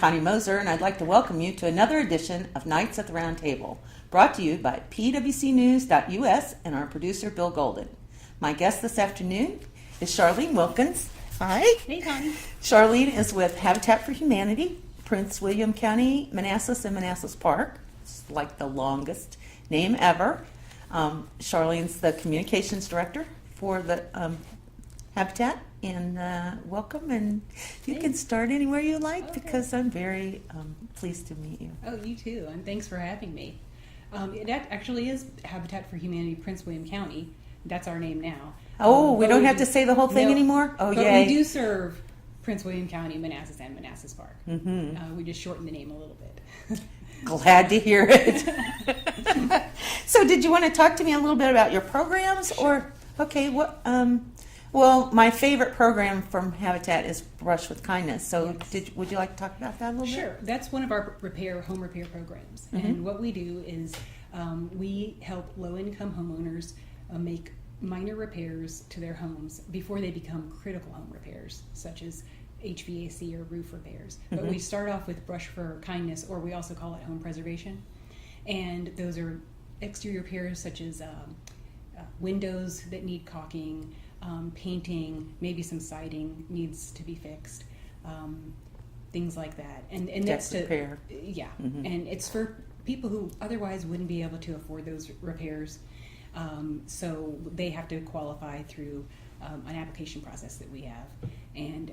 Connie Moser, and I'd like to welcome you to another edition of Nights at the Round Table, brought to you by pwcnews.us and our producer, Bill Golden. My guest this afternoon is Charlene Wilkins. Hi. Hey, Connie. Charlene is with Habitat for Humanity, Prince William County, Manassas and Manassas Park. It's like the longest name ever. Charlene's the communications director for the Habitat, and welcome, and you can start anywhere you like, because I'm very pleased to meet you. Oh, you too, and thanks for having me. It actually is Habitat for Humanity, Prince William County. That's our name now. Oh, we don't have to say the whole thing anymore? Oh, but yay. we do serve Prince William County, Manassas, and Manassas Park. Mm-hmm. We just shortened the name a little bit. Glad to hear it. So did you want to talk to me a little bit about your programs? Or, okay, what? Well, my favorite program from Habitat is Brush with Kindness. So yes. Would you like to talk about that a little bit? Sure. That's one of our home repair programs. Mm-hmm. And what we do is we help low-income homeowners make minor repairs to their homes before they become critical home repairs, such as HVAC or roof repairs. Mm-hmm. But we start off with Brush for Kindness, or we also call it home preservation. And those are exterior repairs such as windows that need caulking, painting, maybe some siding needs to be fixed, things like that. And that's to repair. Yeah, mm-hmm. And it's for people who otherwise wouldn't be able to afford those repairs. So they have to qualify through an application process that we have, and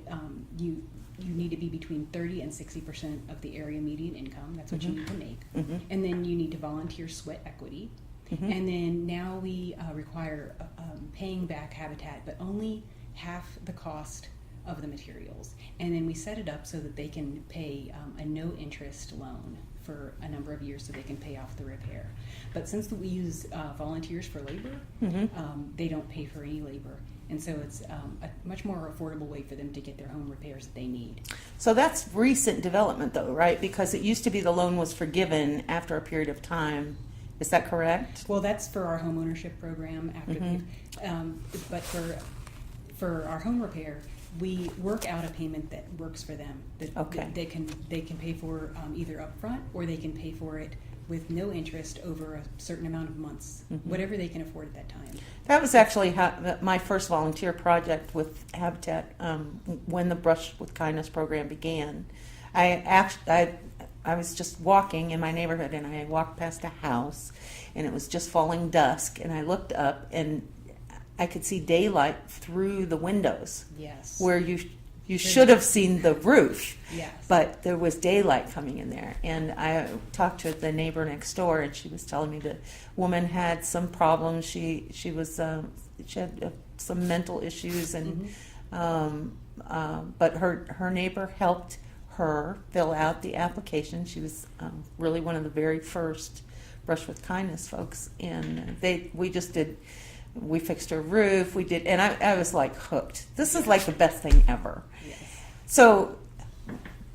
you need to be between 30 and 60% of the area median income. That's what mm-hmm. you need to make, mm-hmm. and then you need to volunteer sweat equity, mm-hmm. and then now we require paying back Habitat, but only half the cost of the materials, and then we set it up so that they can pay a no interest loan for a number of years so they can pay off the repair. But since we use volunteers for labor, mm-hmm. They don't pay for any labor. And so it's a much more affordable way for them to get their home repairs that they need. So that's recent development though, right? Because it used to be the loan was forgiven after a period of time. Is that correct? Well, that's for our home ownership program. After mm-hmm. But for our home repair, we work out a payment that works for them. That they can pay for either upfront, or they can pay for it with no interest over a certain amount of months, mm-hmm. whatever they can afford at that time. That was actually my first volunteer project with Habitat when the Brush with Kindness program began. I was just walking in my neighborhood, and I walked past a house, and it was just falling dusk, and I looked up, and I could see daylight through the windows. Yes. Where you should have seen the roof. Yes. But there was daylight coming in there. And I talked to the neighbor next door, and she was telling me the woman had some problems. She had some mental issues, and mm-hmm. But her neighbor helped her fill out the application. She was really one of the very first Brush with Kindness folks, and we fixed her roof, and I was like hooked. This is like the best thing ever. Yes. So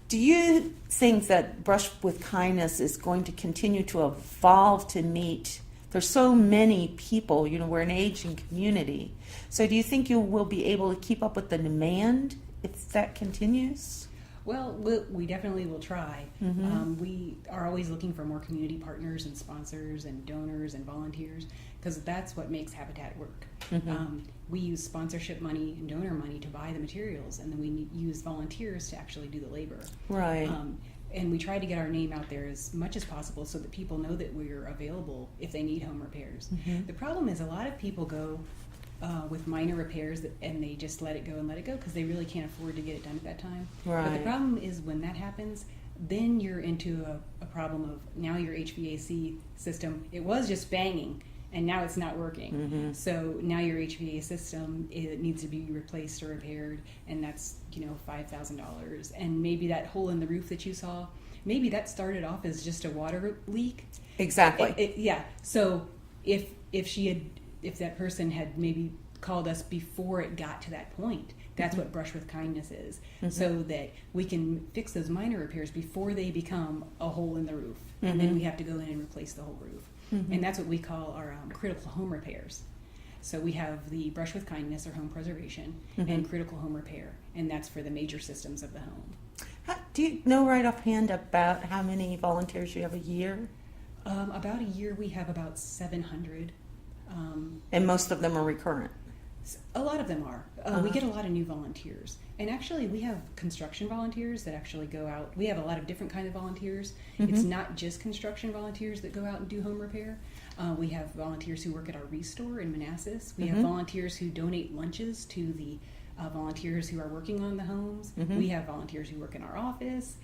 do you think that Brush with Kindness is going to continue to evolve to meet, there's so many people, we're an aging community. So do you think you will be able to keep up with the demand if that continues? Well, we definitely will try. Mm-hmm. We are always looking for more community partners and sponsors and donors and volunteers, because that's what makes Habitat work. Mm-hmm. We use sponsorship money and donor money to buy the materials, and then we use volunteers to actually do the labor. Right. And we try to get our name out there as much as possible so that people know that we're available if they need home repairs. Mm-hmm. The problem is a lot of people go with minor repairs, and they just let it go because they really can't afford to get it done at that time. Right. But the problem is when that happens, then you're into a problem of now your HVAC system, it was just banging, and now it's not working. Mm-hmm. So now your HVAC system, it needs to be replaced or repaired, and that's $5,000. And maybe that hole in the roof that you saw, maybe that started off as just a water leak. Exactly. Yeah. So if that person had maybe called us before it got to that point, that's mm-hmm. what Brush with Kindness is, mm-hmm. so that we can fix those minor repairs before they become a hole in the roof, mm-hmm. and then we have to go in and replace the whole roof. Mm-hmm. And that's what we call our critical home repairs. So we have the Brush with Kindness or home preservation, mm-hmm. and critical home repair, and that's for the major systems of the home. Do you know right offhand about how many volunteers you have a year? About a year, we have about 700. And most of them are recurrent. A lot of them are. We get a lot of new volunteers. And actually, we have construction volunteers that actually go out. We have a lot of different kinds of volunteers. It's not just construction volunteers that go out and do home repair. We have volunteers who work at our Restore in Manassas. We have volunteers who donate lunches to the volunteers who are working on the homes. We have volunteers who work in our office.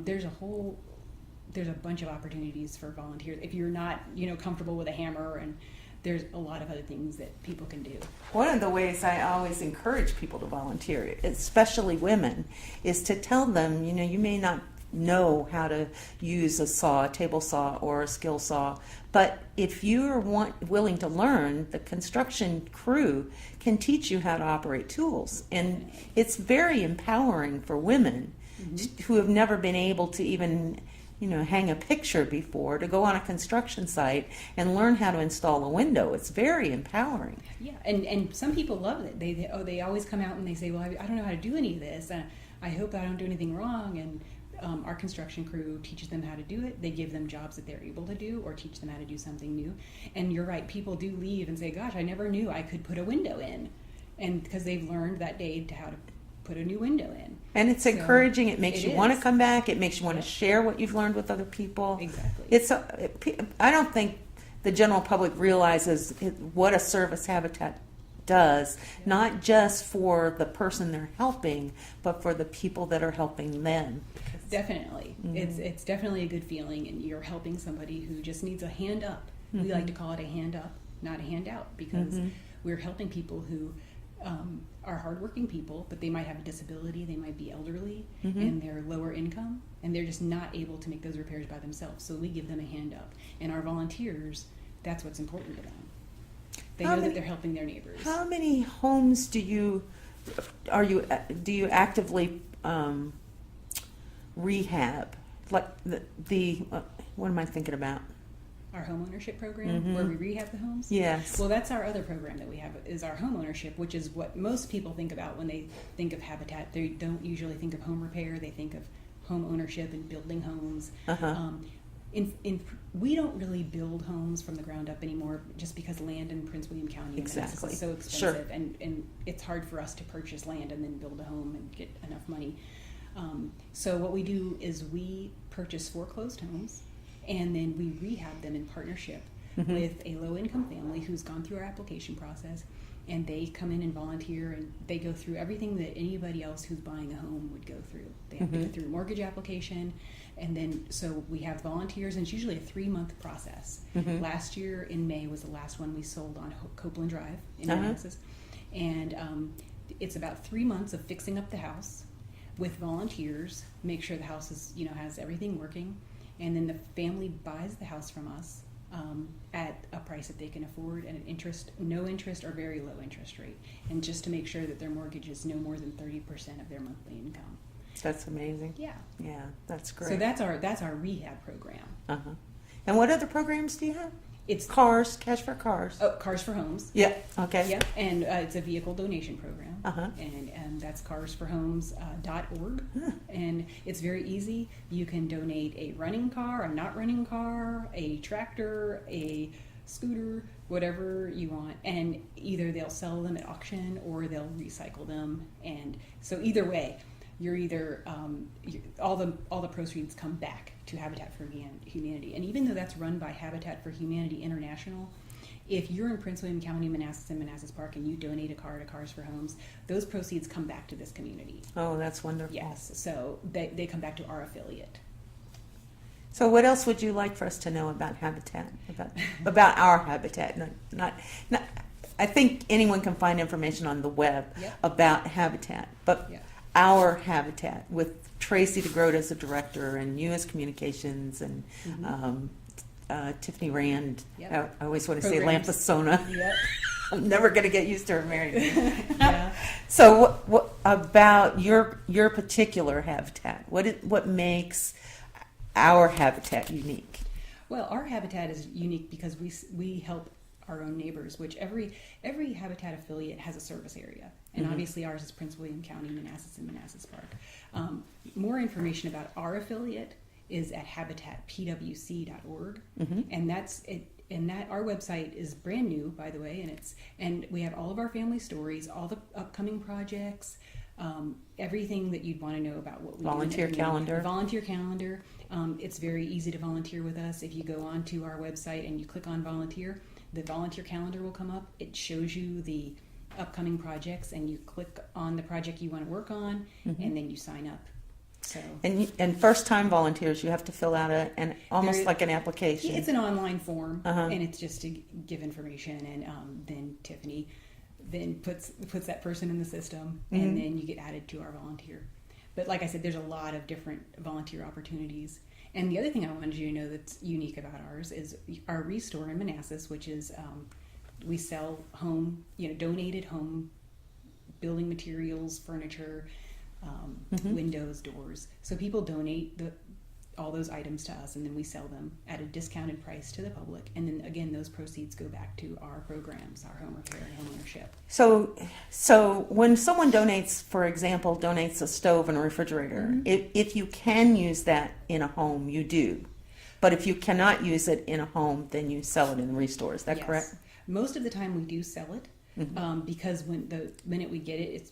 There's a bunch of opportunities for volunteers. If you're not, comfortable with a hammer, and there's a lot of other things that people can do. One of the ways I always encourage people to volunteer, especially women, is to tell them, you may not know how to use a saw, a table saw, or a skill saw, but if you're willing to learn, the construction crew can teach you how to operate tools. And it's very empowering for women who have never been able to even hang a picture before, to go on a construction site and learn how to install a window. It's very empowering. Yeah, and some people love it. They always come out and they say, well, I don't know how to do any of this. I hope I don't do anything wrong. And our construction crew teaches them how to do it. They give them jobs that they're able to do, or teach them how to do something new. And you're right, people do leave and say, gosh, I never knew I could put a window in. And because they've learned that day how to put a new window in. And it's encouraging. It makes you want to come back. It makes you want to share what you've learned with other people. Exactly. I don't think the general public realizes what a service habitat does, not just for the person they're helping, but for the people that are helping them. Definitely. It's definitely a good feeling, and you're helping somebody who just needs a hand up. We like to call it a hand up, not a handout, because we're helping people who are hardworking people, but they might have a disability, they might be elderly, and they're lower income, and they're just not able to make those repairs by themselves. So we give them a hand up. And our volunteers, that's what's important to them. They know that they're helping their neighbors. How many homes do you actively rehab? Like what am I thinking about? Our home ownership program, where we rehab the homes? Yes. Well, that's our other program that we have, is our home ownership, which is what most people think about when they think of habitat. They don't usually think of home repair. They think of home ownership and building homes. We don't really build homes from the ground up anymore, just because land in Prince William County is so expensive, and it's hard for us to purchase land and then build a home and get enough money. So what we do is we purchase foreclosed homes, and then we rehab them in partnership with a low-income family who's gone through our application process, and they come in and volunteer, and they go through everything that anybody else who's buying a home would go through. They have to go through a mortgage application, and then so we have volunteers, and it's usually a 3-month process. Last year in May was the last one we sold on Copeland Drive in Manassas, and it's about 3 months of fixing up the house with volunteers, make sure the house is has everything working. And then the family buys the house from us at a price that they can afford, and no interest or very low interest rate, and just to make sure that their mortgage is no more than 30% of their monthly income. That's amazing. Yeah, that's great. So that's our rehab program. And what other programs do you have? It's Cash for Cars. Oh, Cars for Homes. Yeah. Okay. Yeah, and it's a vehicle donation program, and that's carsforhomes.org, and it's very easy. You can donate a running car, a not running car, a tractor, a scooter, whatever you want, and either they'll sell them at auction or they'll recycle them. And so either way, you're either all the proceeds come back to Habitat for Humanity. And even though that's run by Habitat for Humanity International, if you're in Prince William County, Manassas, and Manassas Park, and you donate a car to Cars for Homes, those proceeds come back to this community. Oh, that's wonderful. Yes, so they come back to our affiliate. So what else would you like for us to know about Habitat, about our Habitat? Not, I think anyone can find information on the web about Habitat, but our Habitat, with Tracy DeGroat as the director, and you as communications, and Tiffany Rand. I always want to say Lampasona. I'm never going to get used to her married name. So what about your particular Habitat? What makes our Habitat unique? Well, our Habitat is unique because we help our own neighbors, which every Habitat affiliate has a service area. And obviously ours is Prince William County, Manassas, and Manassas Park. More information about our affiliate is at habitatpwc.org. And that's it. And that our website is brand new, by the way, and we have all of our family stories, all the upcoming projects, everything that you'd want to know about what we Volunteer do. calendar. Volunteer calendar. It's very easy to volunteer with us. If you go onto our website and you click on volunteer, the volunteer calendar will come up. It shows you the upcoming projects, and you click on the project you want to work on, and then you sign up. So And first time volunteers, you have to fill out almost There- like an application. it's an online form, Uh-huh. and it's just to give information, and then Tiffany then puts that person in the system, and then you get added to our volunteer. But like I said, there's a lot of different volunteer opportunities. And the other thing I wanted you to know that's unique about ours is our Restore in Manassas, which is we sell donated home building materials, furniture, windows, doors. So people donate all those items to us, and then we sell them at a discounted price to the public. And then again, those proceeds go back to our programs, our home repair and home ownership. So when someone donates a stove and a refrigerator, if you can use that in a home, you do. But if you cannot use it in a home, then you sell it in Restore. Is that Yes. correct? Most of the time we do sell it, because when the minute we get it,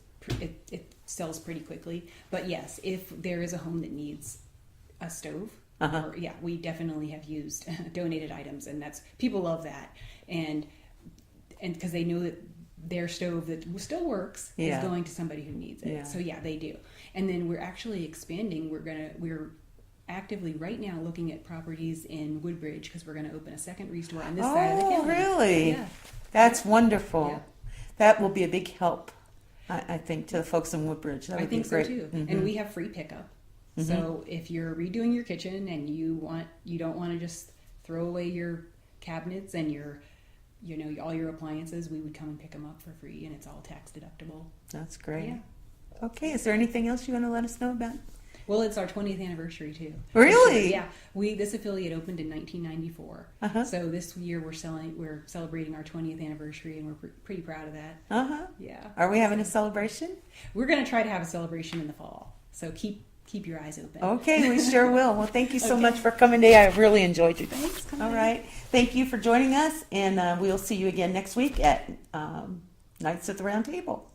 it sells pretty quickly. But yes, if there is a home that needs a stove, we definitely have used donated items, and people love that, and because they know that their stove that still works is going to somebody who needs it. Yeah. So yeah, they do. And then we're actually expanding. We're actively right now looking at properties in Woodbridge, because we're going to open a second Restore on this side of the county. Really? Yeah. That's wonderful. Yeah. That will be a big help, I think, to the folks in Woodbridge. That would I think be great. so too. And we have free pickup. So if you're redoing your kitchen and you don't want to just throw away your cabinets and all your appliances, we would come and pick them up for free, and it's all tax deductible. That's great. Yeah. Okay, is there anything else you want to let us know about? Well, it's our 20th anniversary too. Really? Yeah. This affiliate opened in 1994. So this year we're celebrating our 20th anniversary, and we're pretty proud of that. Yeah. Are we having a celebration? We're going to try to have a celebration in the fall. So keep your eyes open. Okay, we sure will. Well, thank you so Okay. much for coming today. I really enjoyed you. Thanks. Come All on. right. Thank you for joining us, and we'll see you again next week at Nights at the Round Table.